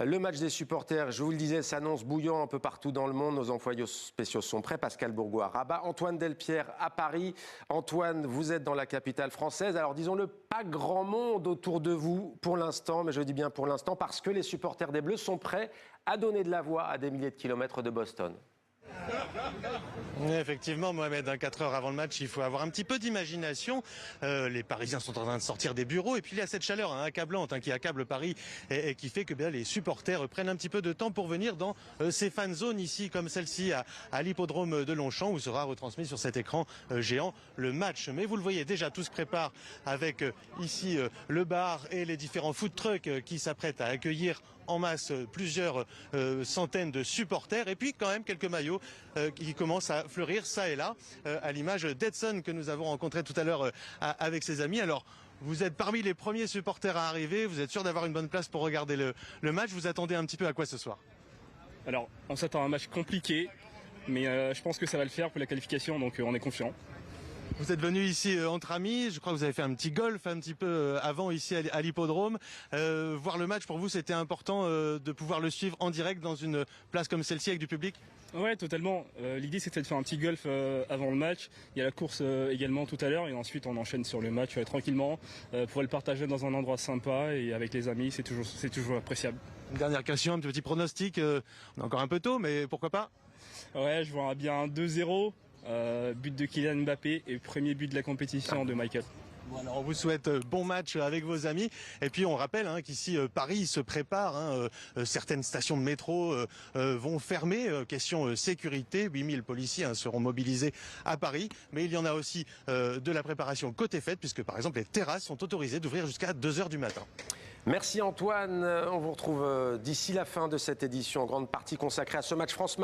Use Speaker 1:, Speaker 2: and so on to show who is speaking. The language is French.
Speaker 1: Le match des supporters, je vous le disais, s'annonce bouillant un peu partout dans le monde. Nos envoyés spéciaux sont prêts. Pascal Bourgois à Rabat, Antoine Delpierre à Paris. Antoine, vous êtes dans la capitale française. Alors disons-le, pas grand monde autour de vous pour l'instant, mais je dis bien pour l'instant, parce que les supporters des Bleus sont prêts à donner de la voix à des milliers de kilomètres de Boston.
Speaker 2: Effectivement, Mohamed, 4 heures avant le match, il faut avoir un petit peu d'imagination. Les Parisiens sont en train de sortir des bureaux et puis il y a cette chaleur accablante qui accable Paris et qui fait que les supporters prennent un petit peu de temps pour venir dans ces fan zones ici, comme celle-ci à l'hippodrome de Longchamp, où sera retransmis sur cet écran géant le match. Mais vous le voyez déjà, tout se prépare avec ici le bar et les différents food trucks qui s'apprêtent à accueillir en masse plusieurs centaines de supporters et puis quand même quelques maillots qui commencent à fleurir ça et là, à l'image d'Edson que nous avons rencontré tout à l'heure avec ses amis. Alors vous êtes parmi les premiers supporters à arriver, vous êtes sûr d'avoir une bonne place pour regarder le match, vous attendez un petit peu à quoi ce soir?
Speaker 3: Alors on s'attend à un match compliqué, mais je pense que ça va le faire pour la qualification, donc on est confiant.
Speaker 2: Vous êtes venu ici entre amis, je crois que vous avez fait un petit golf un petit peu avant ici à l'hippodrome. Voir le match pour vous, c'était important de pouvoir le suivre en direct dans une place comme celle-ci avec du public?
Speaker 3: Ouais, totalement. L'idée c'était de faire un petit golf avant le match. Il y a la course également tout à l'heure et ensuite on enchaîne sur le match tranquillement pour le partager dans un endroit sympa et avec les amis, c'est toujours appréciable.
Speaker 2: Une dernière question, un petit pronostic, on est encore un peu tôt mais pourquoi pas?
Speaker 3: Ouais, je vois bien 2-0. But de Kylian Mbappé et premier but de la compétition de Michael.
Speaker 2: Bon, alors on vous souhaite bon match avec vos amis et puis on rappelle qu'ici Paris se prépare, certaines stations de métro vont fermer, question sécurité, 8000 policiers seront mobilisés à Paris, mais il y en a aussi de la préparation côté fête puisque par exemple les terrasses sont autorisées d'ouvrir jusqu'à 2h du matin.
Speaker 1: Merci Antoine, on vous retrouve d'ici la fin de cette édition en grande partie consacrée à ce match France-Maroc.